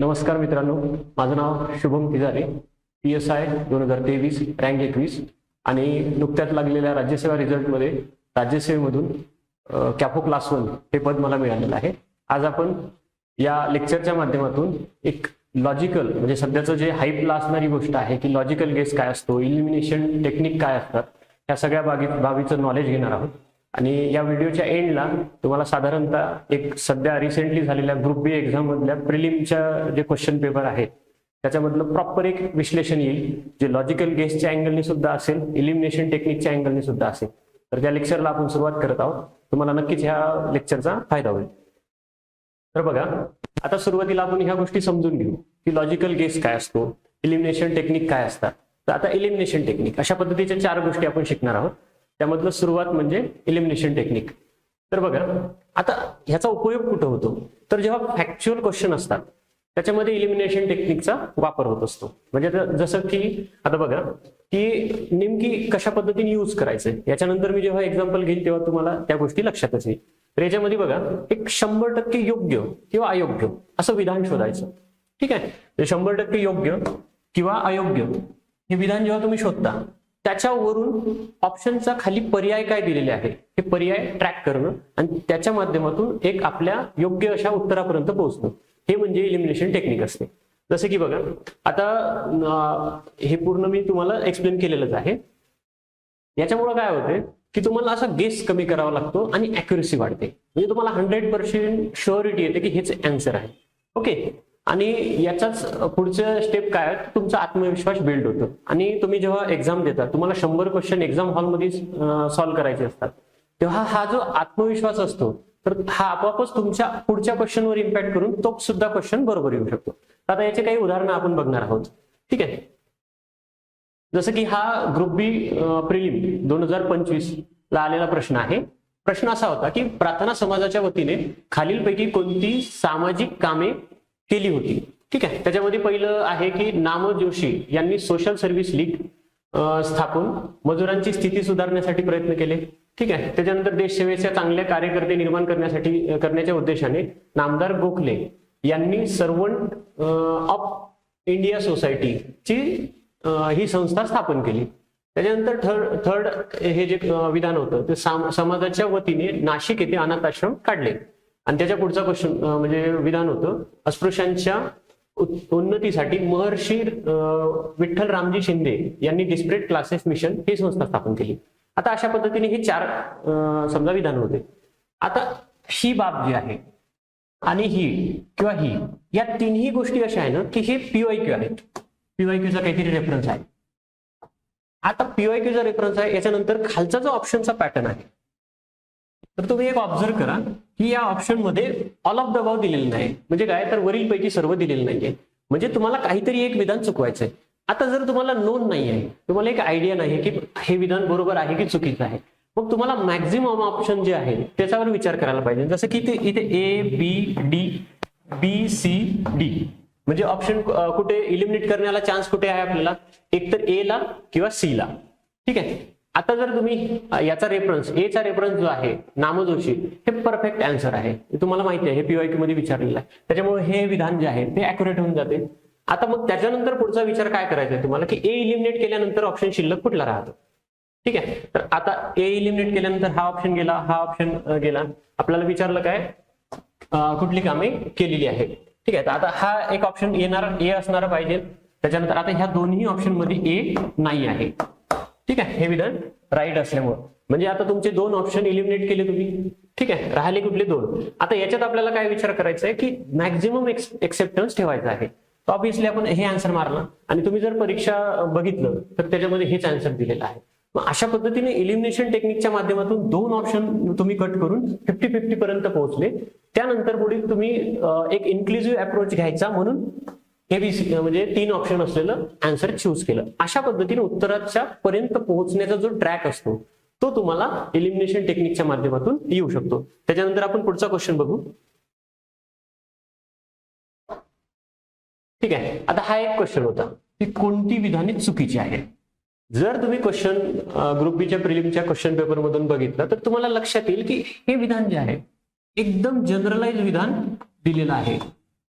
नमस्कार मित्रांनो, माझं नाव शुभम तिजारे, PSI 2023 रँक 21 आणि नुकत्याच लागलेल्या राज्यसेवा रिझल्टमध्ये राज्यसेवेमधून कॅफो क्लास 1 हे पद मला मिळालेलं आहे. आज आपण या लेक्चरच्या माध्यमातून एक लॉजिकल म्हणजे सध्याचं जे हाईपला असणारी गोष्ट आहे की लॉजिकल गेस काय असतो, इलिमिनेशन टेक्निक काय असतात, या सगळ्या बाबीचं नॉलेज घेणार आहोत. आणि या व्हिडिओच्या एंडला तुम्हाला साधारणतः एक सध्या रिसेंटली झालेल्या ग्रुप बी एक्झाम मधल्या प्रिलिमच्या जे क्वेश्चन पेपर आहेत त्याच्यामधलं प्रॉपर एक विश्लेषण येईल, जे लॉजिकल गेसच्या अँगलने सुद्धा असेल, इलिमिनेशन टेक्निकच्या अँगलने सुद्धा असेल. तर त्या लेक्चरला आपण सुरुवात करत आहोत. तुम्हाला नक्कीच ह्या लेक्चरचा फायदा होईल. तर बघा, आता सुरुवातीला आपण ह्या गोष्टी समजून घेऊ की लॉजिकल गेस काय असतो, इलिमिनेशन टेक्निक काय असतात. तर आता इलिमिनेशन टेक्निक अशा पद्धतीच्या 4 गोष्टी आपण शिकणार आहोत. त्यामधलं सुरुवात म्हणजे इलिमिनेशन टेक्निक. तर बघा, आता ह्याचा उपयोग कुठं होतो, तर जेव्हा फॅक्च्युअल क्वेश्चन असतात त्याच्यामध्ये इलिमिनेशन टेक्निकचा वापर होत असतो. म्हणजे जसं की आता बघा की नेमकी कशा पद्धतीने यूज करायचंय, याच्यानंतर मी जेव्हा एक्झाम्पल घेईल तेव्हा तुम्हाला त्या गोष्टी लक्षातच येईल. तर याच्यामध्ये बघा, एक 100% योग्य किंवा अयोग्य असं विधान शोधायचं. ठीक आहे, 100% योग्य किंवा अयोग्य हे विधान जेव्हा तुम्ही शोधता त्याच्यावरून ऑप्शनचा खाली पर्याय काय दिलेले आहे हे पर्याय ट्रॅक करणं आणि त्याच्या माध्यमातून एक आपल्या योग्य अशा उत्तरापर्यंत पोहोचणं, हे म्हणजे इलिमिनेशन टेक्निक असते. जसं की बघा, आता हे पूर्ण मी तुम्हाला एक्सप्लेन केलेलंच आहे. याच्यामुळे काय होते की तुम्हाला असा गेस कमी करावा लागतो आणि अॅक्युरेसी वाढते. म्हणजे तुम्हाला 100% शुअरिटी येते की हेच अँसर आहे. ओके, आणि याचाच पुढचं स्टेप काय, तुमचा आत्मविश्वास बिल्ड होतो. आणि तुम्ही जेव्हा एक्झाम देता, तुम्हाला 100 क्वेश्चन एक्झाम हॉलमध्ये सॉल्व्ह करायचे असतात, तेव्हा हा जो आत्मविश्वास असतो तर हा आपोआपच तुमच्या पुढच्या क्वेश्चनवर इम्पॅक्ट करून तो सुद्धा क्वेश्चन बरोबर येऊ शकतो. आता याचे काही उदाहरणं आपण बघणार आहोत. ठीक आहे, जसं की हा ग्रुप बी प्रिलिम 2025 ला आलेला प्रश्न आहे. प्रश्न असा होता की प्रार्थना समाजाच्या वतीने खालीलपैकी कोणती सामाजिक कामे केली होती. ठीक आहे, त्याच्यामध्ये पहिलं आहे की नाम जोशी यांनी सोशल सर्व्हिस लीग स्थापून मजुरांची स्थिती सुधारण्यासाठी प्रयत्न केले. ठीक आहे, त्याच्यानंतर देशसेवेच्या चांगल्या कार्यकर्ते निर्माण करण्याच्या उद्देशाने नामदार गोखले यांनी सर्वंट ऑफ इंडिया सोसायटीची ही संस्था स्थापन केली. त्याच्यानंतर थर्ड हे जे विधान होतं ते समाजाच्या वतीने नाशिक येथे अनाथ आश्रम काढले. आणि त्याच्या पुढचा क्वेश्चन म्हणजे विधान होतं अस्पृश्यांच्या उन्नतीसाठी महर्षी विठ्ठल रामजी शिंदे यांनी डिस्परेट क्लासेस मिशन ही संस्था स्थापन केली. आता अशा पद्धतीने हे 4 समजा विधान होते. आता ही बाब जी आहे आणि ही किंवा ही, या तिन्ही गोष्टी अशा आहे ना की हे PYQ आहेत. PYQचा काहीतरी रेफरन्स आहे. आता PYQचा रेफरन्स आहे, याच्यानंतर खालचा जो ऑप्शनचा पॅटर्न आहे, तर तुम्ही एक ऑब्झर्व करा की या ऑप्शन मध्ये ऑल ऑफ द अबाव दिलेलं नाही. म्हणजे काय, तर वरील पैकी सर्व दिलेलं नाहीये. म्हणजे तुम्हाला काहीतरी एक विधान चुकवायचंय. आता जर तुम्हाला नोंद नाही आहे, तुम्हाला एक आयडिया नाही की हे विधान बरोबर आहे की चुकीचं आहे, मग तुम्हाला मॅक्झिमम ऑप्शन जे आहे त्याच्यावर विचार करायला पाहिजे. जसं की इथे ABD BCD म्हणजे ऑप्शन कुठे इलिमिनेट करण्याला चान्स कुठे आहे आपल्याला, एक तर A ला किंवा C ला. ठीक आहे, आता जर तुम्ही याचा रेफरन्स Aचा रेफरन्स जो आहे नामजोशी, हे परफेक्ट आन्सर आहे, तुम्हाला माहिती आहे, हे PYQ मध्ये विचारलेलं आहे. त्याच्यामुळे हे विधान जे आहे ते अॅक्युरेट होऊन जाते. आता मग त्याच्यानंतर पुढचा विचार काय करायचा आहे तुम्हाला की A इलिमिनेट केल्यानंतर ऑप्शन शिल्लक कुठला राहतो. ठीक आहे, तर आता A इलिमिनेट केल्यानंतर हा ऑप्शन गेला, हा ऑप्शन गेला. आपल्याला विचारलं काय, कुठली कामे केलेली आहे. ठीक आहे, तर आता हा एक ऑप्शन येणार A असणार पाहिजे. त्याच्यानंतर आता ह्या दोन्ही ऑप्शन मध्ये A नाही आहे. ठीक आहे, हे विधान राईट असल्यामुळे म्हणजे आता तुमचे 2 ऑप्शन इलिमिनेट केले तुम्ही. ठीक आहे, राहिले कुठले 2. आता याच्यात आपल्याला काय विचार करायचा आहे की मॅक्झिमम एक्सेप्टन्स ठेवायचा आहे. तर ऑब्व्हियसली आपण हे आन्सर मारला आणि तुम्ही जर परीक्षा बघितलं तर त्याच्यामध्ये हेच आन्सर दिलेलं आहे. मग अशा पद्धतीने इलिमिनेशन टेक्निकच्या माध्यमातून 2 ऑप्शन तुम्ही कट करून 50-50 पर्यंत पोहोचले. त्यानंतर पुढे तुम्ही एक इन्क्लुझिव्ह अप्रोच घ्यायचा म्हणून ABC म्हणजे 3 ऑप्शन असलेलं आन्सर चूज केलं. अशा पद्धतीने उत्तराच्या पर्यंत पोहोचण्याचा जो ट्रॅक असतो तो तुम्हाला इलिमिनेशन टेक्निकच्या माध्यमातून येऊ शकतो. त्याच्यानंतर आपण पुढचा क्वेश्चन बघू. ठीक आहे, आता हा एक क्वेश्चन होता की कोणती विधाने चुकीची आहेत. जर तुम्ही क्वेश्चन ग्रुप बीच्या प्रिलिमच्या क्वेश्चन पेपर मधून बघितलं तर तुम्हाला लक्षात येईल की हे विधान जे आहे एकदम जनरलाइज विधान दिलेलं आहे.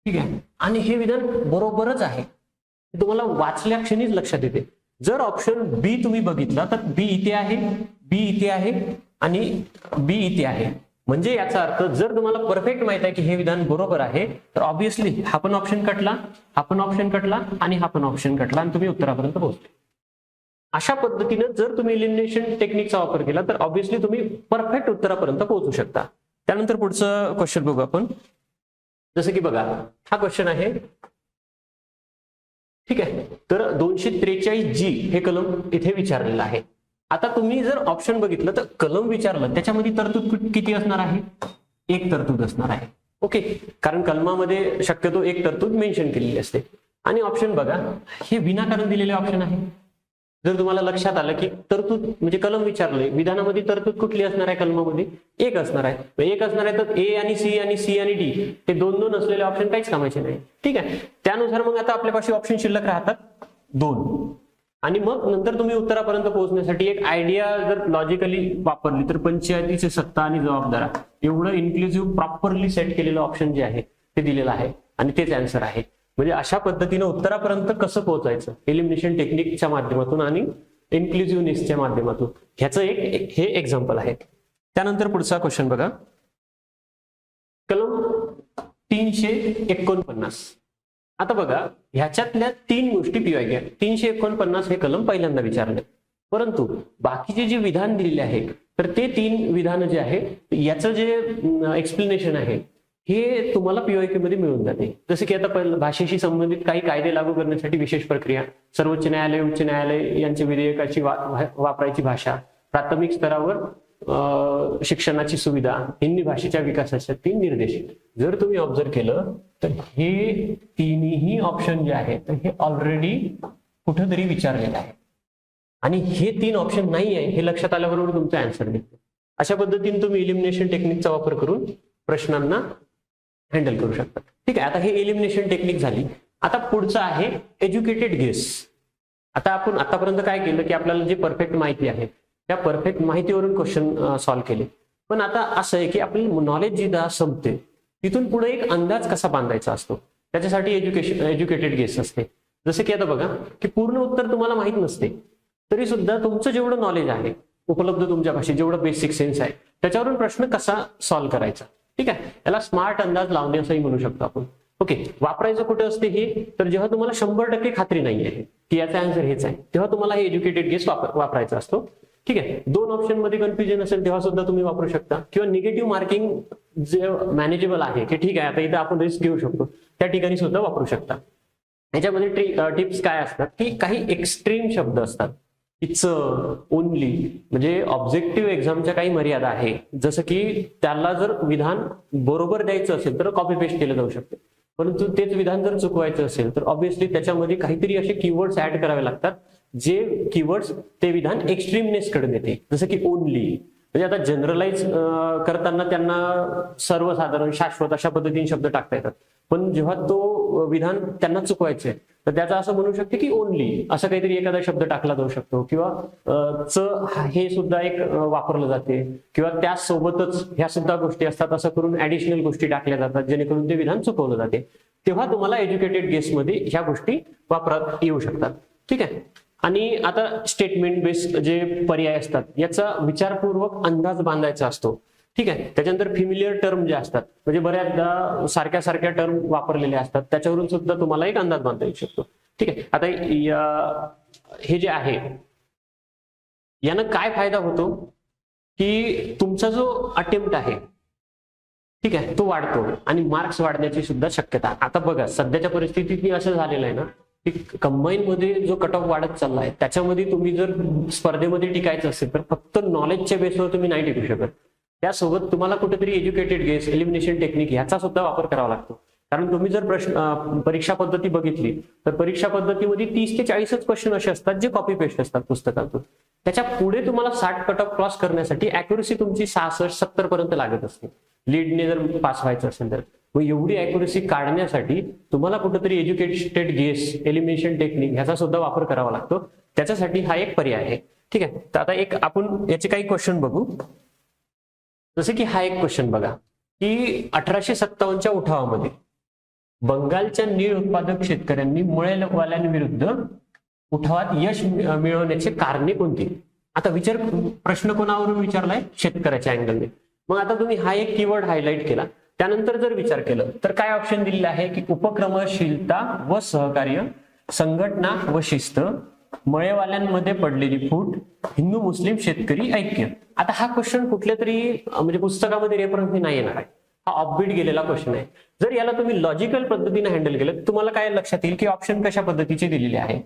ठीक आहे, आणि हे विधान बरोबरच आहे, तुम्हाला वाचल्या क्षणीच लक्षात येते. जर ऑप्शन बी तुम्ही बघितला तर बी इथे आहे, बी इथे आहे आणि बी इथे आहे. म्हणजे याचा अर्थ जर तुम्हाला परफेक्ट माहित आहे की हे विधान बरोबर आहे तर ऑब्व्हियसली हा पण ऑप्शन कटला, हा पण ऑप्शन कटला आणि हा पण ऑप्शन कटला आणि तुम्ही उत्तरापर्यंत पोहोचले. अशा पद्धतीने जर तुम्ही एलिमिनेशन टेक्निकचा वापर केला तर ऑब्व्हियसली तुम्ही परफेक्ट उत्तरापर्यंत पोहोचू शकता. त्यानंतर पुढचं क्वेश्चन बघू आपण. जसं की बघा, हा क्वेश्चन आहे, ठीक आहे. तर 243G हे कलम इथे विचारलेलं आहे. आता तुम्ही जर ऑप्शन बघितलं तर कलम विचारलं त्याच्यामध्ये तरतूद किती असणार आहे? एक तरतूद असणार आहे. ओके, कारण कलमामध्ये शक्यतो एक तरतूद मेन्शन केलेली असते. आणि ऑप्शन बघा, हे विनाकारण दिलेले ऑप्शन आहे. जर तुम्हाला लक्षात आलं की तरतूद म्हणजे कलम विचारलंय, विधानामध्ये तरतूद कुठली असणार आहे? कलमामध्ये एक असणार आहे. एक असणार आहे तर ए आणि सी आणि डी हे दोन दोन असलेले ऑप्शन काहीच कामाचे नाही. ठीक आहे, त्यानुसार मग आता आपल्यापाशी ऑप्शन शिल्लक राहतात दोन. आणि मग नंतर तुम्ही उत्तरापर्यंत पोहोचण्यासाठी एक आयडिया जर लॉजिकली वापरली तर पंचायतीची सत्ता आणि जबाबदारा एवढं इन्क्लुझिव्ह प्रॉपरली सेट केलेलं ऑप्शन जे आहे ते दिलेलं आहे आणि तेच आन्सर आहे. म्हणजे अशा पद्धतीने उत्तरापर्यंत कसं पोहोचायचं एलिमिनेशन टेक्निकच्या माध्यमातून आणि इन्क्लुझिव्हनेसच्या माध्यमातून, ह्याचं एक हे एक्झाम्पल आहे. त्यानंतर पुढचा क्वेश्चन बघा, कलम 349. आता बघा, ह्याच्यातल्या तीन गोष्टी पीवाय 349 हे कलम पहिल्यांदा विचारले, परंतु बाकीचे जे विधान दिलेले आहे तर ते तीन विधान जे आहे याचं जे एक्सप्लेनेशन आहे हे तुम्हाला पीवायक्यू मध्ये मिळून जाते. जसं की आता भाषेशी संबंधित काही कायदे लागू करण्यासाठी विशेष प्रक्रिया, सर्वोच्च न्यायालय, उच्च न्यायालय यांच्या विधेयकाची वापरायची भाषा, प्राथमिक स्तरावर शिक्षणाची सुविधा, हिंदी भाषेच्या विकासासाठी निर्देश. जर तुम्ही ऑब्झर्व केलं तर हे तिन्ही ऑप्शन जे आहेत तर हे ऑलरेडी कुठेतरी विचारलेलं आहे आणि हे तीन ऑप्शन नाही आहे हे लक्षात आल्याबरोबर तुमचा आन्सर मिळतो. अशा पद्धतीने तुम्ही एलिमिनेशन टेक्निकचा वापर करून प्रश्नांना हँडल करू शकता. ठीक आहे, आता हे एलिमिनेशन टेक्निक झाली. आता पुढचं आहे एज्युकेटेड गेस. आता आपण आतापर्यंत काय केलं की आपल्याला जे परफेक्ट माहिती आहे त्या परफेक्ट माहितीवरून क्वेश्चन सॉल्व्ह केले. पण आता असं आहे की आपलं नॉलेज जिथं संपते तिथून पुढे एक अंदाज कसा बांधायचा असतो त्याच्यासाठी एज्युकेटेड गेस असते. जसं की आता बघा की पूर्ण उत्तर तुम्हाला माहित नसते तरी सुद्धा तुमचं जेवढं नॉलेज आहे उपलब्ध तुमच्या भाषेत, जेवढं बेसिक सेन्स आहे त्याच्यावरून प्रश्न कसा सॉल्व्ह करायचा. ठीक आहे, याला स्मार्ट अंदाज लावणे असंही म्हणू शकतो आपण. ओके, वापरायचं कुठे असते हे तर जेव्हा तुम्हाला 100% खात्री नाही आहे की याचा आन्सर हेच आहे तेव्हा तुम्हाला हे एज्युकेटेड गेस वापरायचा असतो. ठीक आहे, दोन ऑप्शन मध्ये कन्फ्युजन असेल तेव्हा सुद्धा तुम्ही वापरू शकता, किंवा निगेटिव्ह मार्किंग जे मॅनेजेबल आहे की ठीक आहे आता इथं आपण रिस्क घेऊ शकतो त्या ठिकाणी सुद्धा वापरू शकता. याच्यामध्ये टिप्स काय असतात की काही एक्स्ट्रीम शब्द असतात, इट्स ओनली, म्हणजे ऑब्जेक्टिव्ह एक्झामच्या काही मर्यादा आहे. जसं की त्याला जर विधान बरोबर द्यायचं असेल तर कॉपी पेस्ट केलं जाऊ शकते, परंतु तेच विधान जर चुकवायचं असेल तर ऑब्व्हियसली त्याच्यामध्ये काहीतरी असे कीवर्ड्स ऍड करावे लागतात जे कीवर्ड्स ते विधान एक्स्ट्रीमनेस कडे नेते. जसं की ओनली म्हणजे आता जनरलाइज करताना त्यांना सर्वसाधारण, शाश्वत अशा पद्धतीने शब्द टाकता येतात, पण जेव्हा तो विधान त्यांना चुकवायचे तर त्याचं असं म्हणू शकते की ओनली असं काहीतरी एखादा शब्द टाकला जाऊ शकतो, किंवा हे सुद्धा एक वापरलं जाते, किंवा त्यासोबतच ह्या सुद्धा गोष्टी असतात असं करून ऍडिशनल गोष्टी टाकल्या जातात जेणेकरून ते विधान चुकवलं जाते. तेव्हा तुम्हाला एज्युकेटेड गेसमध्ये ह्या गोष्टी वापरात येऊ शकतात. ठीक आहे, आणि आता स्टेटमेंट बेस्ड जे पर्याय असतात याचा विचारपूर्वक अंदाज बांधायचा असतो. ठीक आहे, त्याच्यानंतर फिमिलियर टर्म जे असतात म्हणजे बऱ्याचदा सारख्या सारख्या टर्म वापरलेल्या असतात त्याच्यावरून सुद्धा तुम्हाला एक अंदाज बांधता येऊ शकतो. ठीक आहे, आता हे जे आहे यानं काय फायदा होतो की तुमचा जो अटेम्प्ट आहे ठीक आहे तो वाढतो आणि मार्क्स वाढण्याची सुद्धा शक्यता. आता बघा सध्याच्या परिस्थितीत असं झालेलं आहे ना की कंबाईन मध्ये जो कट ऑफ वाढत चाललाय त्याच्यामध्ये तुम्ही जर स्पर्धेमध्ये टिकायचं असेल तर फक्त नॉलेजच्या बेसवर तुम्ही नाही टिकू शकत, त्यासोबत तुम्हाला कुठेतरी एज्युकेटेड गेस, एलिमिनेशन टेक्निक ह्याचा सुद्धा वापर करावा लागतो. कारण तुम्ही जर परीक्षा पद्धती बघितली तर परीक्षा पद्धतीमध्ये 30 ते 40च क्वेश्चन असे असतात जे कॉपी पेस्ट असतात पुस्तकातून. त्याच्या पुढे तुम्हाला 60 कट ऑफ क्रॉस करण्यासाठी अॅक्युरेसी तुमची 66-70 पर्यंत लागत असते लीडने जर पास व्हायचं असेल तर. मग एवढी अॅक्युरेसी काढण्यासाठी तुम्हाला कुठेतरी एज्युकेटेड गेस, एलिमिनेशन टेक्निक ह्याचा सुद्धा वापर करावा लागतो. त्याच्यासाठी हा एक पर्याय आहे. ठीक आहे, तर आता एक आपण याचे काही क्वेश्चन बघू. जसे की हा एक क्वेश्चन बघा की 1857च्या उठावामध्ये बंगालच्या नीळ उत्पादक शेतकऱ्यांनी मळेवाल्यांविरुद्ध उठावात यश मिळवण्याचे कारणे कोणती? आता प्रश्न कोणावरून विचारलाय? शेतकऱ्याच्या अँगलने. मग आता तुम्ही हा एक कीवर्ड हायलाइट केला, त्यानंतर जर विचार केलं तर काय ऑप्शन दिलेले आहे की उपक्रमशीलता व सहकार्य, संघटना व शिस्त, मळेवाल्यांमध्ये पडलेली फूट, हिंदू मुस्लिम शेतकरी ऐक्य. आता हा क्वेश्चन कुठल्या तरी म्हणजे पुस्तकामध्ये रेफरन्स नाही येणार आहे, हा ऑफबीट गेलेला क्वेश्चन आहे. जर याला तुम्ही लॉजिकल पद्धतीने हँडल केलं तर तुम्हाला काय लक्षात येईल की ऑप्शन कशा पद्धतीचे दिलेले आहे.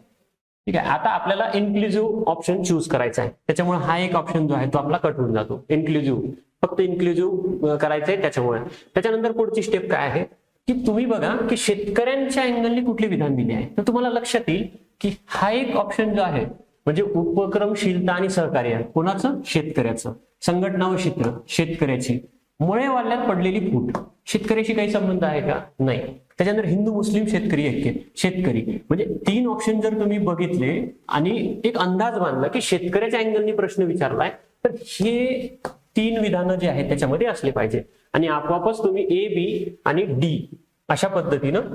ठीक आहे, आता आपल्याला इन्क्लुझिव्ह ऑप्शन चूज करायचा आहे, त्याच्यामुळे हा एक ऑप्शन जो आहे तो आपला कट होऊन जातो. इन्क्लुझिव्ह, फक्त इन्क्लुझिव्ह करायचंय त्याच्यामुळे. त्याच्यानंतर पुढची स्टेप काय आहे की तुम्ही बघा की शेतकऱ्यांच्या अँगलने कुठले विधान दिले आहे, तर तुम्हाला लक्षात येईल की हा एक ऑप्शन जो आहे म्हणजे उपक्रमशीलता आणि सहकार्य, कोणाचं? शेतकऱ्याचं. संघटना व क्षेत्र, शेतकऱ्याची. मळेवाल्यात पडलेली फूट, शेतकऱ्याशी काही संबंध आहे का? नाही. त्याच्यानंतर हिंदू मुस्लिम शेतकरी ऐक्य, शेतकरी. म्हणजे 3 ऑप्शन जर तुम्ही बघितले आणि एक अंदाज बांधला की शेतकऱ्याच्या अँगलनी प्रश्न विचारलाय, तर हे 3 विधानं जे आहेत त्याच्यामध्ये असले पाहिजे आणि आपोआपच तुम्ही ए, बी आणि डी अशा पद्धतीनं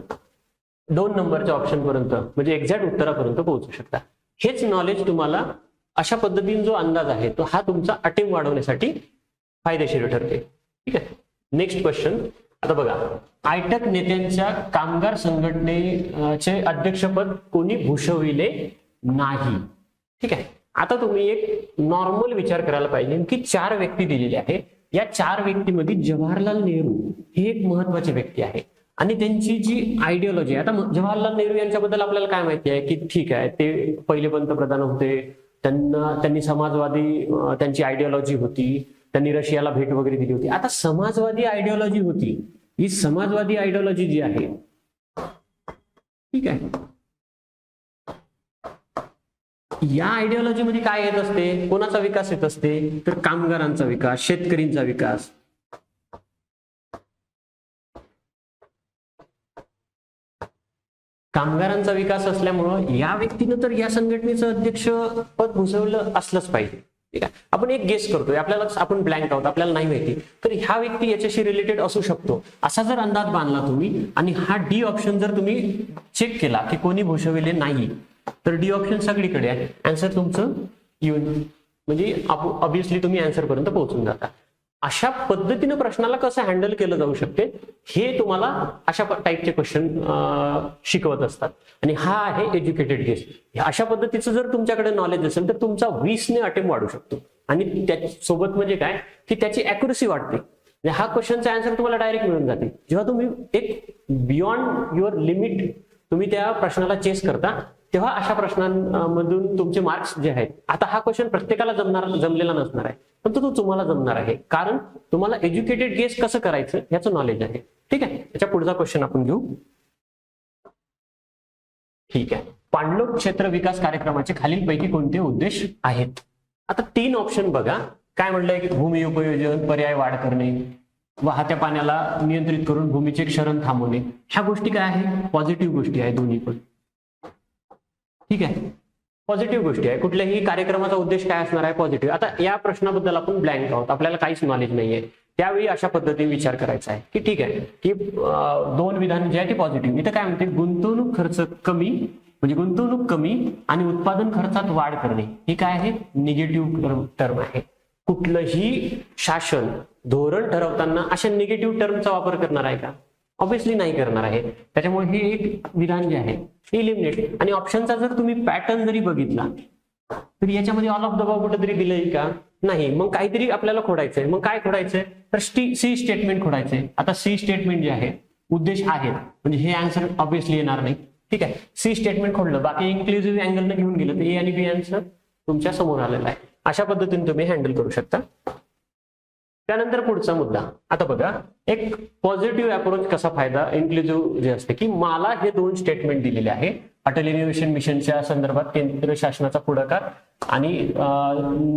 2 नंबरच्या ऑप्शन पर्यंत म्हणजे एक्झॅक्ट उत्तरापर्यंत पोहोचू शकता. हेच नॉलेज तुम्हाला अशा पद्धतीने जो अंदाज आहे तो हा तुमचा अटेम्प्ट वाढवण्यासाठी फायदेशीर ठरते. ठीक आहे, नेक्स्ट क्वेश्चन. आता बघा, आयटक नेत्यांच्या कामगार संघटनेचे अध्यक्षपद कोणी भूषविले नाही? ठीक आहे, आता तुम्ही एक नॉर्मल विचार करायला पाहिजे की 4 व्यक्ती दिलेले आहे. या 4 व्यक्तीमध्ये जवाहरलाल नेहरू हे एक महत्वाचे व्यक्ती आहे आणि त्यांची जी आयडिओलॉजी आहे. आता जवाहरलाल नेहरू यांच्याबद्दल आपल्याला काय माहिती आहे की ठीक आहे, ते पहिले पंतप्रधान होते, त्यांनी समाजवादी त्यांची आयडिओलॉजी होती, त्यांनी रशियाला भेट वगैरे दिली होती. आता समाजवादी आयडिओलॉजी होती, ही समाजवादी आयडिओलॉजी जी आहे, ठीक आहे, या आयडिओलॉजी मध्ये काय येत असते? कोणाचा विकास येत असते? तर कामगारांचा विकास, शेतकरींचा विकास. कामगारांचा विकास असल्यामुळं या व्यक्तीनं तर या संघटनेचं अध्यक्ष पद भूषवलं असलंच पाहिजे. ठीक आहे, आपण एक गेस करतोय, आपल्याला आपण ब्लँक आहोत, आपल्याला नाही माहिती, तर हा व्यक्ती याच्याशी रिलेटेड असू शकतो असा जर अंदाज बांधला तुम्ही आणि हा डी ऑप्शन जर तुम्ही चेक केला की कोणी भूषविले नाही, तर डी ऑप्शन सगळीकडे आहे, आन्सर तुमचं येऊन म्हणजे ऑब्विसली तुम्ही आन्सर पर्यंत पोहोचून जाता. अशा पद्धतीनं प्रश्नाला कसं हँडल केलं जाऊ शकते हे तुम्हाला अशा टाईपचे क्वेश्चन शिकवत असतात आणि हा आहे एज्युकेटेड गेस. अशा पद्धतीचं जर तुमच्याकडे नॉलेज असेल तर तुमचा 20ने अटेम्प्ट वाढू शकतो आणि त्यासोबत म्हणजे काय की त्याची अॅक्युरसी वाढते. हा क्वेश्चनचा आन्सर तुम्हाला डायरेक्ट मिळून जाते जेव्हा तुम्ही एक बियॉन्ड युअर लिमिट तुम्ही त्या प्रश्नाला चेस करता, तेव्हा अशा प्रश्नांमधून तुमचे मार्क्स जे आहेत, आता हा क्वेश्चन प्रत्येकाला जमलेला नसणार आहे, पण तो तुम्हाला जमणार आहे कारण तुम्हाला एज्युकेटेड गेस कसं करायचं याचं नॉलेज आहे. ठीक आहे, त्याच्या पुढचा क्वेश्चन आपण घेऊ. ठीक आहे, पाणलोट क्षेत्र विकास कार्यक्रमाचे खालीलपैकी कोणते उद्देश आहेत? आता 3 ऑप्शन बघा. काय म्हटलंय की भूमी उपयोजन, पर्याय वाढ करणे, वाहत्या पाण्याला नियंत्रित करून भूमीचे क्षरण थांबवणे. ह्या गोष्टी काय आहे? पॉझिटिव्ह गोष्टी आहे दोन्ही पण. ठीक आहे, पॉझिटिव्ह गोष्टी आहे. कुठल्याही कार्यक्रमाचा उद्देश काय असणार आहे? पॉझिटिव्ह. आता या प्रश्नाबद्दल आपण ब्लँक आहोत, आपल्याला काहीच नॉलेज नाहीये, त्यावेळी अशा पद्धतीने विचार करायचा आहे की ठीक आहे की 2 विधान जे आहे ते पॉझिटिव्ह. इथं काय म्हणते? गुंतवणूक खर्च कमी, म्हणजे गुंतवणूक कमी आणि उत्पादन खर्चात वाढ करणे. ही काय आहे? निगेटिव्ह टर्म आहे. कुठलंही शासन धोरण ठरवताना अशा निगेटिव्ह टर्मचा वापर करणार आहे का? ऑब्विसली नाही करणार आहे. त्याच्यामुळे हे एक विधान जे आहे इलिमिनेट. आणि ऑप्शनचा जर तुम्ही पॅटर्न जरी बघितला तर याच्यामध्ये ऑल ऑफ द अबव कुठेतरी दिलंय का? नाही. मग काहीतरी आपल्याला खोडायचंय. मग काय खोडायचंय? तर सी स्टेटमेंट खोडायचंय. आता सी स्टेटमेंट जे आहे उद्देश आहेत म्हणजे हे आन्सर ऑब्विसली येणार नाही. ठीक आहे, सी स्टेटमेंट खोडलं, बाकी इन्क्लुझिव्ह अँगलनं घेऊन गेलं तर ए आणि बी आन्सर तुमच्या समोर आलेला आहे. अशा पद्धतीने तुम्ही हँडल करू शकता. त्यानंतर पुढचा मुद्दा. आता बघा, एक पॉझिटिव्ह अप्रोच कसा फायदा इन्क्लुझिव्ह जे असते की मला हे 2 स्टेटमेंट दिलेले आहे. अटल इनोव्हेशन मिशनच्या संदर्भात केंद्र शासनाचा पुढाकार आणि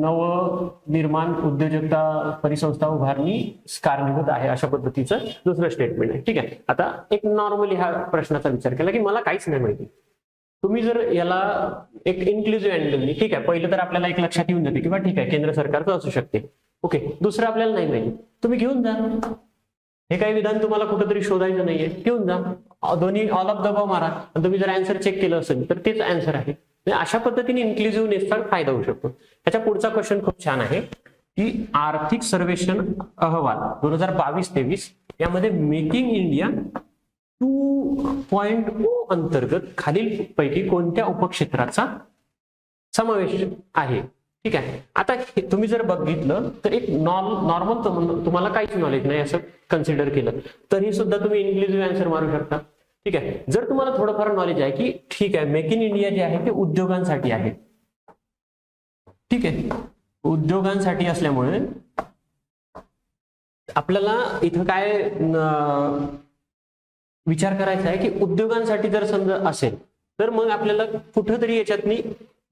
नवनिर्माण उद्योजकता परिसंस्था उभारणी कारणीभूत आहे, अशा पद्धतीचं दुसरं स्टेटमेंट आहे. ठीक आहे, आता एक नॉर्मली ह्या प्रश्नाचा विचार केला की मला काहीच नाही माहिती. तुम्ही जर याला एक इन्क्लुझिव्ह अँगलनी, ठीक आहे, पहिलं तर आपल्याला एक लक्षात येऊन जाते किंवा ठीक आहे केंद्र सरकारचं असू शकते. ओके, दुसरं आपल्याला नाही माहिती, तुम्ही घेऊन जा. हे काही विधान तुम्हाला कुठेतरी शोधायचं नाहीये, घेऊन जा, दोन्ही ऑल ऑफ द अबव मारा आणि तुम्ही जर आन्सर चेक केलं असेल तर तेच आन्सर आहे. अशा पद्धतीने इन्क्लुझिव्हनेसचा फायदा होऊ शकतो. त्याच्या पुढचा क्वेश्चन खूप छान आहे की आर्थिक सर्वेक्षण अहवाल 2022-23 यामध्ये मेकिंग इंडिया 2.0 अंतर्गत खालील पैकी कोणत्या उपक्षेत्राचा समावेश आहे. ठीक आहे. आता तुम्ही जर बघितलं तर एक नॉर्मल तुम्हाला काहीच नॉलेज नाही असं कन्सिडर केलं तरी सुद्धा तुम्ही इन्क्लुझिव्ह आन्सर मारू शकता. ठीक आहे. जर तुम्हाला थोडंफार नॉलेज आहे की ठीक आहे मेक इन इंडिया जे आहे ते उद्योगांसाठी आहे, ठीक आहे, उद्योगांसाठी असल्यामुळे आपल्याला इथं काय विचार करायचा आहे की उद्योगांसाठी जर समजा असेल तर मग आपल्याला कुठंतरी याच्यातनी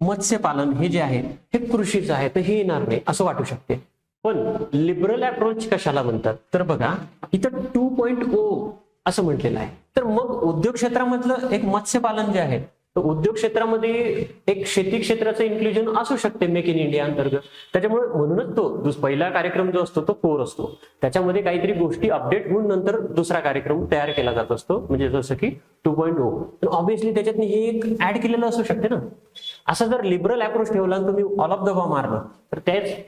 मत्स्यपालन हे जे आहे हे कृषीचं आहे तर हे येणार नाही असं वाटू शकते. पण लिबरल अप्रोच कशाला म्हणतात तर बघा इथं 2.0 असं म्हटलेलं आहे. तर मग उद्योग क्षेत्रामधलं एक मत्स्यपालन जे आहे तर उद्योग क्षेत्रामध्ये एक शेती क्षेत्राचं इन्क्लुजन असू शकते मेक इन इंडिया अंतर्गत. त्याच्यामुळे म्हणूनच तो पहिला कार्यक्रम जो असतो तो कोर असतो, त्याच्यामध्ये काहीतरी गोष्टी अपडेट होऊन नंतर दुसरा कार्यक्रम तयार केला जात असतो, म्हणजे जसं की 2.0. ऑब्व्हियसली त्याच्यात हे एक ऍड केलेलं असू शकते ना. असं जर लिबरल अप्रोच ठेवला आणि तुम्ही ऑल ऑफ द अबव मारलं तर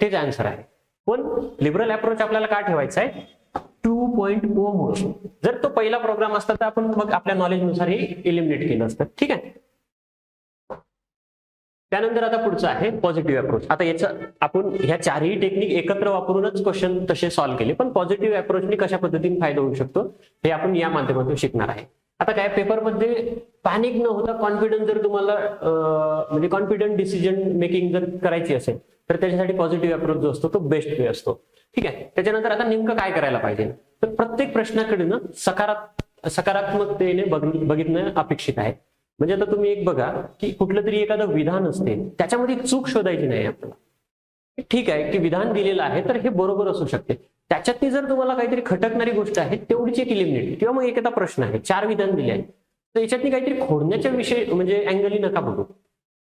तेच आन्सर आहे. पण लिबरल अप्रोच आपल्याला का ठेवायचा आहे 2.0 मुळे. जर तो पहिला प्रोग्राम असता तर आपण मग आपल्या नॉलेजनुसार हे एलिमिनेट केलं असतं. ठीक आहे. त्यानंतर आता पुढचं आहे पॉझिटिव्ह अप्रोच. आता याचं आपण ह्या चारही टेक्निक एकत्र वापरूनच क्वेश्चन तसे सॉल्व्ह केले, पण पॉझिटिव्ह अप्रोचने कशा पद्धतीने फायदा होऊ शकतो हे आपण या माध्यमातून शिकणार आहे. आता काय पेपरमध्ये पॅनिक न होता कॉन्फिडन्स जर तुम्हाला म्हणजे कॉन्फिडंट डिसिजन मेकिंग जर करायची असेल तर त्याच्यासाठी पॉझिटिव्ह अप्रोच जो असतो तो बेस्ट वे असतो. ठीक आहे. त्याच्यानंतर आता नेमकं काय करायला पाहिजे तर प्रत्येक प्रश्नाकडे ना सकारात्मकतेने बघितणं अपेक्षित आहे. म्हणजे आता तुम्ही एक बघा की कुठलं तरी एखादं विधान असते त्याच्यामध्ये चूक शोधायची नाही आपल्याला. ठीक आहे की विधान दिलेलं आहे तर हे बरोबर असू शकते, त्याच्यातनी जर तुम्हाला काहीतरी खटकणारी गोष्ट आहे तेवढीच एक इलिमिनेट, किंवा मग एखादा प्रश्न आहे 4 विधान दिले आहे तर याच्यातनी काहीतरी खोडण्याच्या विषय म्हणजे अँगलही नका बघू.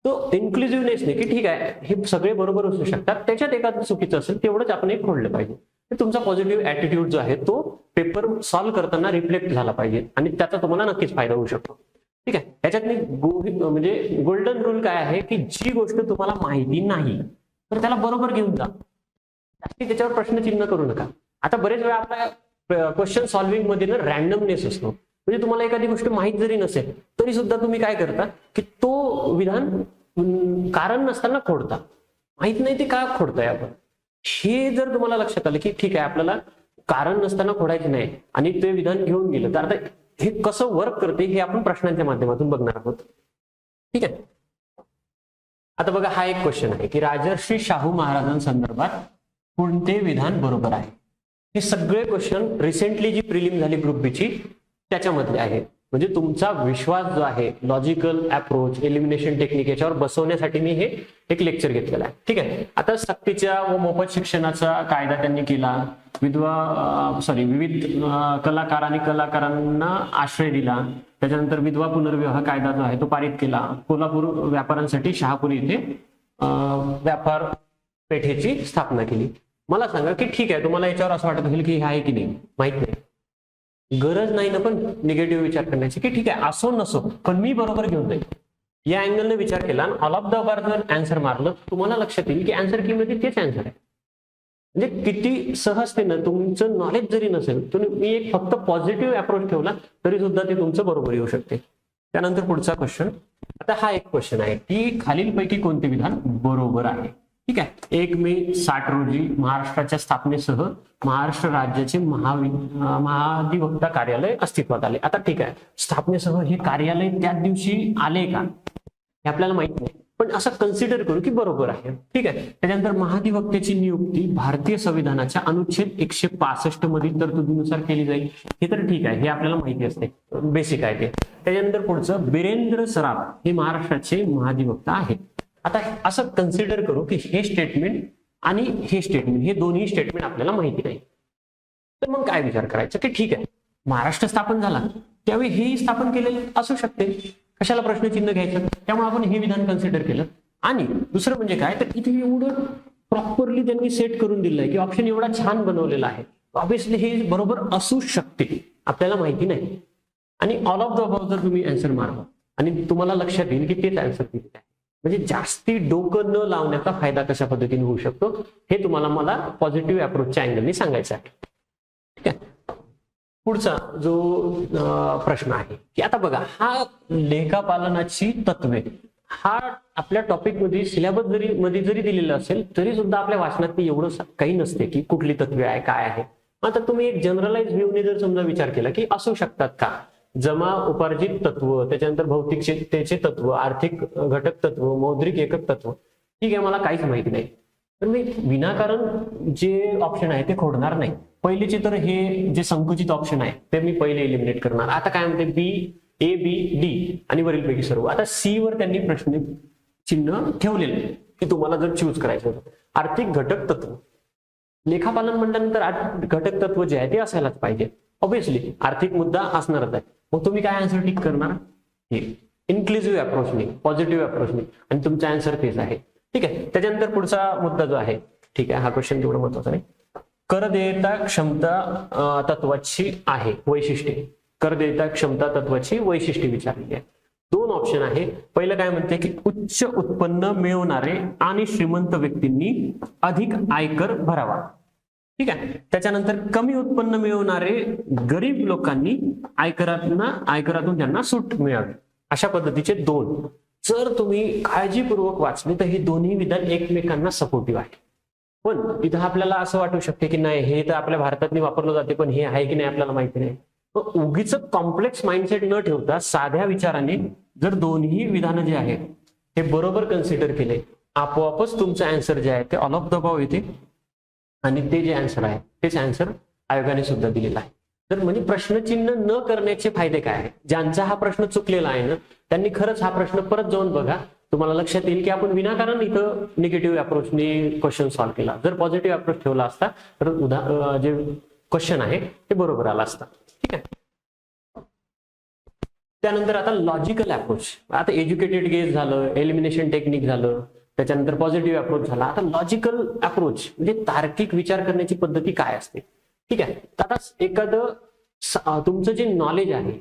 तो इन्क्लुझिव्हनेसने की ठीक आहे हे सगळे बरोबर असू शकतात, त्याच्यात एखादं चुकीचं असेल तेवढंच आपण एक खोडलं पाहिजे. तुमचा पॉझिटिव्ह ऍटिट्यूड जो आहे तो पेपर सॉल्व्ह करताना रिफ्लेक्ट झाला पाहिजे आणि त्याचा तुम्हाला नक्कीच फायदा होऊ शकतो. ठीक आहे. त्याच्यातली म्हणजे गोल्डन रूल काय आहे की जी गोष्ट तुम्हाला माहिती नाही तर त्याला बरोबर घेऊन जा, त्याच्यावर प्रश्नचिन्ह करू नका. आता बरेच वेळा आपल्या क्वेश्चन सॉल्व्हिंग मध्ये ना रॅन्डमनेस असतो, म्हणजे तुम्हाला एखादी गोष्ट माहित जरी नसेल तरी सुद्धा तुम्ही काय करता की तो विधान कारण नसताना खोडता, माहित नाही ते का खोडताय आपण. हे जर तुम्हाला लक्षात आलं की ठीक आहे आपल्याला कारण नसताना खोडायचं नाही आणि ते विधान घेऊन गेलं तर आता हे कसं वर्क करते हे आपण प्रश्नांच्या माध्यमातून बघणार आहोत. ठीक आहे. आता बघा हा एक क्वेश्चन आहे की राजर्षी शाहू महाराजांसंदर्भात कोणते विधान बरोबर आहे. हे सगळे क्वेश्चन रिसेंटली जी प्रिलिम झाली ग्रुप बी ची त्याच्यामधले आहे. म्हणजे तुमचा विश्वास जो आहे लॉजिकल अप्रोच एलिमिनेशन टेक्निक याच्यावर बसवण्यासाठी मी हे एक लेक्चर घेतलेलं आहे. ठीक आहे. आता सक्तीच्या व मोफत शिक्षणाचा कायदा त्यांनी केला, विविध कलाकार आणि कलाकारांना आश्रय दिला, त्याच्यानंतर विधवा पुनर्विवाह कायदा जो आहे तो पारित केला, कोल्हापूर व्यापाऱ्यांसाठी शहापूर इथे व्यापार पेठेची स्थापना केली. मला सांगा की ठीक आहे तुम्हाला याच्यावर असं वाटत असेल की हे आहे की नाही माहित नाही, गरज नाही ना पण निगेटिव्ह विचार करण्याची की ठीक आहे असो नसो पण मी बरोबर घेऊन जाईल या अँगलने विचार केला आणि ऑल ऑफ द अबार जर आन्सर मारलं तुम्हाला लक्षात येईल की आन्सर की मध्ये तेच आन्सर आहे. म्हणजे किती सहजतेनं तुमचं नॉलेज जरी नसेल तुम्ही एक फक्त पॉझिटिव्ह अप्रोच ठेवला तरी सुद्धा ते तुमचं बरोबर येऊ शकते. त्यानंतर पुढचा क्वेश्चन. आता हा एक क्वेश्चन आहे की खालीलपैकी कोणते विधान बरोबर आहे. ठीक आहे. 1 मे 60 रोजी महाराष्ट्राच्या स्थापनेसह महाराष्ट्र राज्याचे महाधिवक्ता कार्यालय अस्तित्वात आले. आता ठीक आहे स्थापनेसह हे कार्यालय त्याच दिवशी आले का हे आपल्याला माहित नाही, पण असं कन्सिडर करू की बरोबर आहे. ठीक आहे. त्याच्यानंतर महाधिवक्त्याची नियुक्ती भारतीय संविधानाच्या अनुच्छेद 165 मधील तरतुदीनुसार केली जाईल, हे तर ठीक आहे हे आपल्याला माहिती असते, बेसिक आहे ते. त्याच्यानंतर पुढचं बिरेंद्र सराफ हे महाराष्ट्राचे महाधिवक्ता आहेत. आता असं कन्सिडर करू की हे स्टेटमेंट आणि हे स्टेटमेंट हे दोन्ही स्टेटमेंट आपल्याला माहिती नाही, तर मग काय विचार करायचं की ठीक आहे महाराष्ट्र स्थापन झाला त्यावेळी हेही स्थापन केलेलं असू शकते, कशाला प्रश्नचिन्ह घ्यायचं. त्यामुळे आपण हे विधान कन्सिडर केलं. आणि दुसरं म्हणजे काय तर इथे एवढं प्रॉपरली त्यांनी सेट करून दिलं आहे की ऑप्शन एवढा छान बनवलेला आहे ऑब्विसली हे बरोबर असू शकते, आपल्याला माहिती नाही. आणि ऑल ऑफ द अबाउट जर तुम्ही आन्सर मारला आणि तुम्हाला लक्षात येईल की तेच आन्सर दिलेलं आहे, म्हणजे जास्ती डोकं न लावण्याचा फायदा कशा पद्धतीने होऊ शकतो हे तुम्हाला मला पॉझिटिव्ह अप्रोचच्या अँगलने सांगायचं आहे. ठीक आहे. पुढचा जो प्रश्न आहे की आता बघा, हा लेखापालनाची तत्वे हा आपल्या टॉपिक मध्ये सिलेबस जरी दिलेलं असेल तरी सुद्धा आपल्या वाचनात एवढं काही नसते की कुठली तत्वे आहे काय आहे. आता तुम्ही एक जनरलाइज व्ह्यूने जर समजा विचार केला की असू शकतात का, जमा उपार्जित तत्व, त्याच्यानंतर भौतिकतेचे तत्व, आर्थिक घटक तत्व, मौद्रिक एकक तत्व, ठीक आहे मला काहीच माहिती नाही, तर मी विनाकारण जे ऑप्शन आहे ते खोडणार नाही. पहिलीचे तर हे जे संकुचित ऑप्शन आहे ते मी पहिले एलिमिनेट करणार. आता काय म्हणते बी, ए, बी, डी आणि वरीलपैकी सर्व. आता सी वर त्यांनी प्रश्न चिन्ह ठेवलेले की तुम्हाला जर चूज करायचं होतं. आर्थिक घटक तत्व, लेखापालन म्हटल्यानंतर घटक तत्व जे आहे ते असायलाच पाहिजे. ऑब्विसली आर्थिक मुद्दा असणारच आहे. मग तुम्ही काय आन्सर टिक करणार, हे इन्क्लुझिव्ह अप्रोचने, पॉझिटिव्ह अप्रोचने, आणि तुमचा आन्सर तेच आहे. ठीक आहे. त्याच्यानंतर पुढचा मुद्दा जो आहे, ठीक आहे, हा क्वेश्चन तेवढं महत्वाचा नाही. कर देयता क्षमता तत्वाची आहे वैशिष्ट्ये, कर देयता क्षमता तत्वाची वैशिष्ट्ये विचारलेली आहे. दोन ऑप्शन आहे. पहिलं काय म्हणते की उच्च उत्पन्न मिळवणारे आणि श्रीमंत व्यक्तींनी अधिक आयकर भरावा. ठीक आहे. त्याच्यानंतर कमी उत्पन्न मिळवणारे गरीब लोकांनी आयकरातून त्यांना सूट मिळावी. अशा पद्धतीचे दोन जर तुम्ही काळजीपूर्वक वाचले तर हे दोन्ही विधान एकमेकांना सपोर्टिव्ह आहे. पण इथं आपल्याला असं वाटू शकते की नाही हे तर आपल्या भारतात वापरलं जाते पण हे आहे की नाही आपल्याला माहिती नाही. उगीच कॉम्प्लेक्स माइंडसेट न ठेवता साध्या विचाराने जर दोन्ही विधानं जे आहेत हे बरोबर कन्सिडर केले, आपोआपच तुमचं आन्सर जे आहे ते ऑल ऑफ द अबाव येते. आणि ते जे आन्सर आहे तेच आन्सर आयोगाने सुद्धा दिलेला आहे. तर म्हणजे प्रश्नचिन्ह न करण्याचे फायदे काय आहे, ज्यांचा हा प्रश्न चुकलेला आहे ना त्यांनी खरंच हा प्रश्न परत जाऊन बघा. तुम्हाला लक्षात येईल की आपण विनाकारण इथं निगेटिव्ह अप्रोचने क्वेश्चन सॉल्व्ह केला. जर पॉझिटिव्ह अप्रोच ठेवला असता तर जे क्वेश्चन आहे ते बरोबर आला असता. ठीक आहे. त्यानंतर आता लॉजिकल अप्रोच. आता एज्युकेटेड गेस झालं, एलिमिनेशन टेक्निक झालं, त्याच्यानंतर पॉझिटिव्ह अप्रोच झाला. आता लॉजिकल अप्रोच म्हणजे तार्किक विचार करण्याची पद्धती काय असते. ठीक आहे. आता एखादं तुमचं जे नॉलेज आहे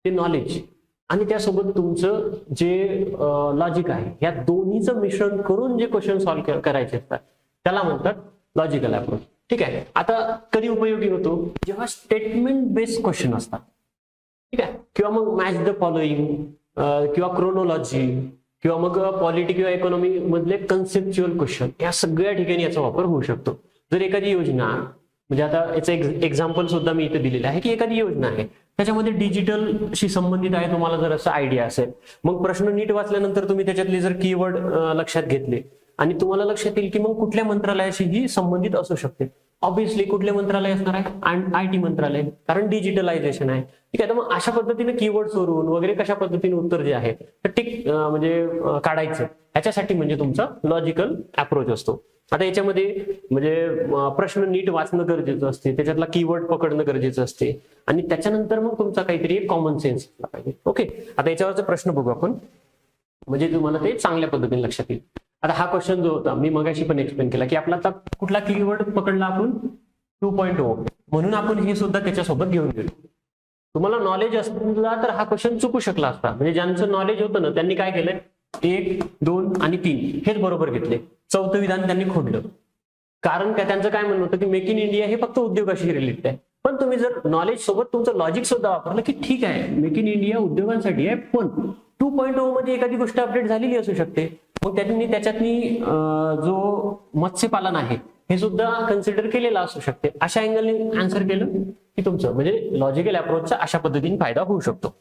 ते नॉलेज आणि त्यासोबत तुमचं जे लॉजिक आहे या दोन्हीचं मिश्रण करून जे क्वेश्चन सॉल्व्ह करायचे असतात त्याला म्हणतात लॉजिकल अप्रोच. ठीक आहे. आता कधी उपयोगी होतो, जेव्हा स्टेटमेंट बेस्ड क्वेश्चन असतात. ठीक आहे. किंवा मग मॅच द फॉलोइंग किंवा क्रोनोलॉजी किंवा मग पॉलिटी किंवा इकॉनॉमी मधले कन्सेप्च्युअल क्वेश्चन, या सगळ्या ठिकाणी याचा वापर होऊ शकतो. जर एखादी योजना, म्हणजे आता याचं एक्झाम्पल सुद्धा मी इथे दिलेलं आहे की एखादी योजना आहे त्याच्यामध्ये डिजिटलशी संबंधित आहे, तुम्हाला जर असं आयडिया असेल, मग प्रश्न नीट वाचल्यानंतर तुम्ही त्याच्यातले जर कीवर्ड लक्षात घेतले आणि तुम्हाला लक्षात येईल की मग कुठल्या मंत्रालयाशी ही संबंधित असू शकते. ऑब्व्हियसली कुठले मंत्रालय असणार आहे, IT मंत्रालय, कारण डिजिटलायझेशन आहे. ठीक आहे. तर मग अशा पद्धतीने कीवर्ड वरून वगैरे कशा पद्धतीने उत्तर जे आहे तर टिक म्हणजे काढायचं, याच्यासाठी म्हणजे तुमचा लॉजिकल अप्रोच असतो. आता याच्यामध्ये म्हणजे प्रश्न नीट वाचणं गरजेचं असते, त्याच्यातला कीवर्ड पकडणं गरजेचं असते आणि त्याच्यानंतर मग तुमचा काहीतरी कॉमन सेन्स असला पाहिजे. ओके. आता याच्यावरचा प्रश्न बघू आपण, म्हणजे तुम्हाला ते चांगल्या पद्धतीने लक्षात येईल. आता हा क्वेश्चन जो होता मी मगाशी पण एक्सप्लेन केला की आपला आता कुठला कीवर्ड पकडला आपण 2.0, म्हणून आपण हे सुद्धा त्याच्यासोबत घेऊन गेलो. तुम्हाला नॉलेज असला तर हा क्वेश्चन चुकू शकला असता. म्हणजे ज्यांचं नॉलेज होतं ना त्यांनी काय केलंय, 1, 2 आणि 3 हेच बरोबर घेतले, चौथं विधान त्यांनी खोडलं. कारण काय, त्यांचं काय म्हणणं होतं की मेक इन इंडिया हे फक्त उद्योगाशी रिलेटेड आहे. पण तुम्ही जर नॉलेज सोबत तुमचं लॉजिक सुद्धा वापरलं की ठीक आहे मेक इन इंडिया उद्योगांसाठी आहे, पण 2.0 मध्ये एखादी गोष्ट अपडेट झालेली असू शकते, मग त्याच्यातनी जो मत्स्यपालन आहे हे सुद्धा कन्सिडर केलेलं असू शकते. अशा अँगलने आन्सर केलं की तुमचं म्हणजे लॉजिकल अप्रोचचा अशा पद्धतीने फायदा होऊ शकतो.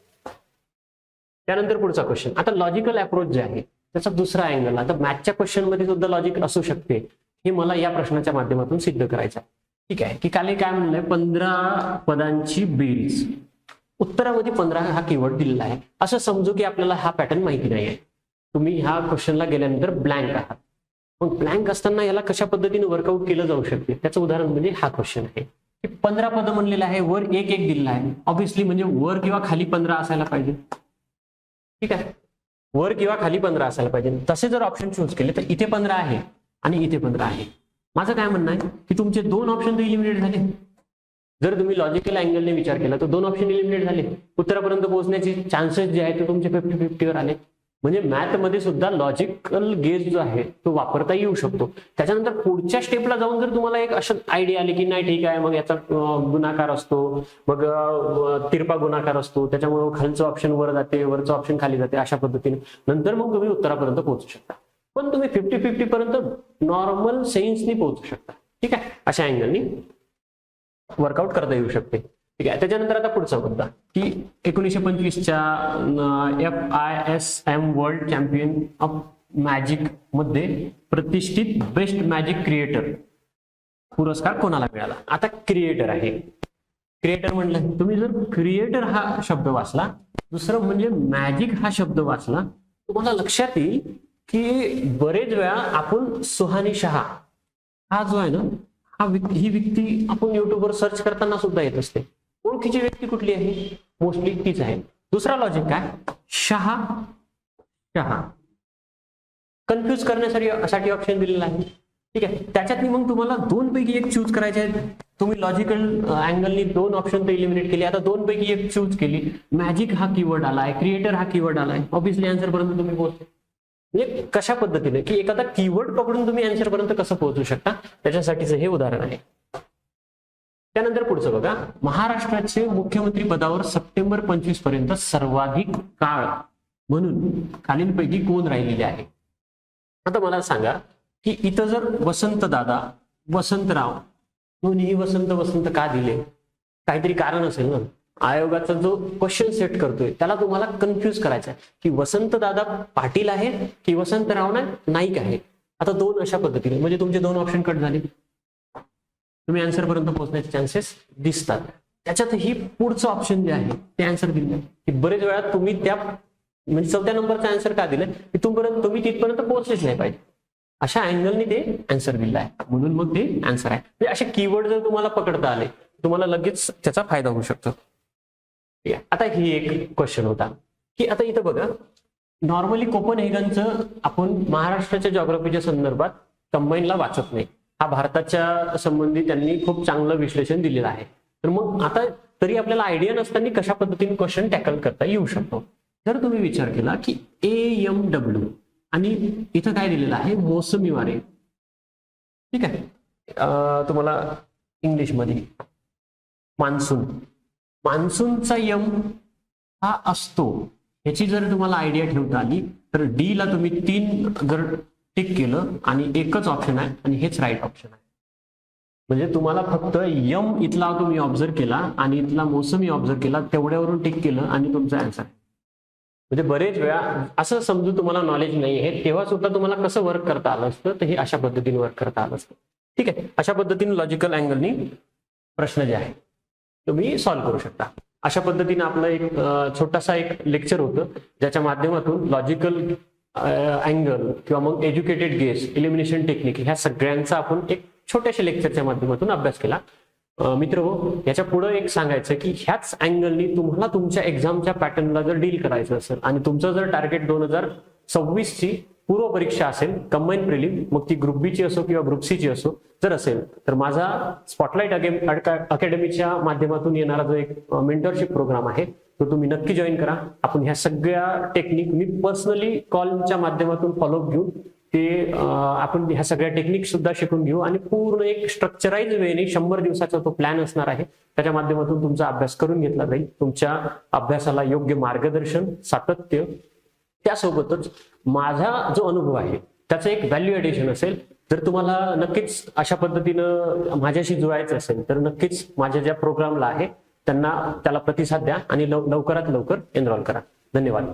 त्यानंतर पुढचा क्वेश्चन. आता लॉजिकल अप्रोच जे आहे त्याचा दुसरा अँगल, आता मॅथच्या क्वेश्चन मध्ये सुद्धा लॉजिक असू शकते हे मला या प्रश्नाच्या माध्यमातून सिद्ध करायचं आहे. ठीक आहे. की काल काय म्हणलंय, 15 पदांची बेरीज, उत्तरामध्ये 15 हा कीवर्ड दिलेला आहे. असं समजू की आपल्याला हा पॅटर्न माहिती नाही आहे, तुम्ही ह्या क्वेश्चनला गेल्यानंतर ब्लँक आहात. मग ब्लँक असताना याला कशा पद्धतीने वर्कआउट केलं जाऊ शकते त्याचं उदाहरण म्हणजे हा क्वेश्चन आहे. 15 पद म्हणलेलं आहे, वर एक दिलेला आहे. ऑब्व्हियसली म्हणजे वर किंवा खाली 15 असायला पाहिजे. ठीक आहे. वर किंवा खाली 15 असायला पाहिजे. तसे जर ऑप्शन चूज केले तर इथे 15 आहे आणि इथे 15 आहे. माझं काय म्हणणं आहे की तुमचे 2 ऑप्शन तर इलिमिनेट झाले. जर तुम्ही लॉजिकल अँगलने विचार केला तर 2 ऑप्शन इलिमिनेट झाले, उत्तरापर्यंत पोहोचण्याचे चान्सेस जे आहेत ते तुमचे 50-50 वर आले. म्हणजे मॅथमध्ये सुद्धा लॉजिकल गेज जो आहे तो वापरता येऊ शकतो. त्याच्यानंतर पुढच्या स्टेपला जाऊन जर तुम्हाला एक असं आयडिया आली की नाही ठीक आहे, मग याचा गुणाकार असतो, मग तिरपा गुणाकार असतो, त्याच्यामुळे खालचं ऑप्शन वर जाते, वरचं ऑप्शन खाली जाते, अशा पद्धतीने नंतर मग तुम्ही उत्तरापर्यंत पोहोचू शकता. पण तुम्ही 50-50 पर्यंत नॉर्मल सेन्सनी पोहोचू शकता. ठीक आहे, अशा अँगलनी वर्कआउट करता येऊ शकते. ठीक आहे, त्याच्यानंतर आता पुढचा मुद्दा की 1925च्या FISM world champion of magic मध्ये प्रतिष्ठित बेस्ट मॅजिक क्रिएटर पुरस्कार कोणाला मिळाला? आता क्रिएटर आहे, क्रिएटर म्हणलं तुम्ही जर क्रिएटर हा शब्द वाचला, दुसरं म्हणजे मॅजिक हा शब्द वाचला, तुम्हाला लक्षात येईल की बरेच वेळा आपण सुहानी शहा हा जो आहे ना, ही व्यक्ती आपण युट्यूबवर सर्च करताना सुद्धा येत असते. ओळखीची व्यक्ती कुठली आहे? मोस्टली तीच आहे. दुसरा लॉजिक काय? शहा शहा कन्फ्यूज करण्यासाठी ऑप्शन दिलेला आहे. ठीक आहे, त्याच्यातनी मग तुम्हाला 2 पैकी 1 चूज करायचे आहे. तुम्ही लॉजिकल अँगलनी 2 ऑप्शन तर इलिमिनेट केले, आता 2 पैकी 1 चूज केली. मॅजिक हा कीवर्ड आलाय, क्रिएटर हा कीवर्ड आलाय, ऑब्व्हियसली आन्सर पर्यंत तुम्ही पोहोचले. म्हणजे कशा पद्धतीने की एखादा कीवर्ड पकडून तुम्ही आन्सर पर्यंत कसं पोहोचू शकता, त्याच्यासाठीचं हे उदाहरण आहे. त्यानंतर पुढचं बघा, महाराष्ट्राचे मुख्यमंत्री पदावर सप्टेंबर 25 पर्यंत सर्वाधिक काळ म्हणून खालीलपैकी कोण राहिलेले आहे? आता मला सांगा की इथं जर वसंतदादा, वसंतराव, दोन्ही वसंत का दिले? काहीतरी कारण असेल ना. आयोगाचा जो क्वेश्चन सेट करतोय त्याला तुम्हाला कन्फ्यूज करायचा आहे की वसंतदादा पाटील आहेत की वसंतराव नाईक आहे. आता 2 अशा पद्धतीने म्हणजे तुमचे 2 ऑप्शन कट झाले, तुम्ही आन्सर पर्यंत पोहोचण्याचे चान्सेस दिसतात. त्याच्यातही पुढचं ऑप्शन जे आहे ते आन्सर दिले की बरेच वेळा तुम्ही त्या म्हणजे 4थ्या नंबरचा आन्सर का दिलं की तुम्ही तिथपर्यंत पोहोचलेच नाही पाहिजे, अशा अँगलनी ते आन्सर दिलं आहे, म्हणून मग ते आन्सर आहे. म्हणजे असे कीवर्ड जर तुम्हाला पकडता आले तुम्हाला लगेच त्याचा फायदा होऊ शकतो. आता ही एक क्वेश्चन होता की आता इथं बघा, नॉर्मली कोपनहेगनचं आपण महाराष्ट्राच्या जॉग्राफीच्या संदर्भात कंबाईनला वाचत नाही. हा भारताच्या संबंधी त्यांनी खूप चांगलं विश्लेषण दिलेलं आहे. तर मग आता तरी आपल्याला आयडिया नसताना कशा पद्धतीने क्वेश्चन टॅकल करता येऊ शकतो. जर तुम्ही विचार केला की AMW आणि इथं काय दिलेलं आहे? मोसमी वारे. ठीक आहे, तुम्हाला इंग्लिशमध्ये मान्सून, मान्सूनचा यम हा असतो, ह्याची जर तुम्हाला आयडिया ठेवता आली तर डी ला तुम्ही 3 जर टिक केलं आणि एकच ऑप्शन आहे आणि हेच राईट ऑप्शन आहे. म्हणजे तुम्हाला फक्त यम इथला तुम्ही ऑब्झर्व केला आणि इथला मोसमी ऑब्झर्व केला, तेवढ्यावरून टिक केलं आणि तुमचा आन्सर आहे. म्हणजे बरेच वेळा असं समजू तुम्हाला नॉलेज नाही आहे तेव्हा सुद्धा तुम्हाला कसं वर्क करता आलं असतं, तर हे अशा पद्धतीने वर्क करता आलं असतं. ठीक आहे, अशा पद्धतीने लॉजिकल अँगलनी प्रश्न जे आहे तुम्ही सॉल्व्ह करू शकता. अशा पद्धतीने आपलं एक छोटासा एक लेक्चर होतं ज्याच्या माध्यमातून लॉजिकल अँगल किंवा मग एज्युकेटेड गेस, एलिमिनेशन टेक्निक ह्या सगळ्यांचा आपण एक छोट्याशा लेक्चरच्या माध्यमातून अभ्यास केला. मित्र हो, याच्या पुढे एक सांगायचं की ह्याच अँगलनी तुम्हाला तुमच्या एक्झामच्या पॅटर्नला जर डील करायचं असेल आणि तुमचं जर टार्गेट 2026 ची पूर्व परीक्षा असेल, कंबाईन प्रिलिम, मग ती ग्रुप बी ची असो किंवा ग्रुप सी ची असो जर असेल, तर माझा स्पॉटलाइट अकॅडमीच्या माध्यमातून येणारा जो एक मेंटरशिप प्रोग्राम आहे तो तुम्ही नक्की जॉईन करा. आपण ह्या सगळ्या टेक्निक मी पर्सनली कॉलच्या माध्यमातून फॉलोअप घेऊन ते आपण ह्या सगळ्या टेक्निक सुद्धा शिकून घेऊ आणि पूर्ण एक स्ट्रक्चराइज वेने 100 दिवसाचा तो प्लॅन असणार आहे. त्याच्या माध्यमातून तुमचा अभ्यास करून घेतला जाईल. तुमच्या अभ्यासाला योग्य मार्गदर्शन, सातत्य, त्यासोबतच माझा जो अनुभव आहे त्याचं एक व्हॅल्यू एडिशन असेल. जर तुम्हाला नक्कीच अशा पद्धतीनं माझ्याशी जुळायचं असेल तर नक्कीच माझ्या ज्या प्रोग्रामला आहे त्याला प्रतिसाद द्या आणि लवकरात लवकर एनरोल करा. धन्यवाद.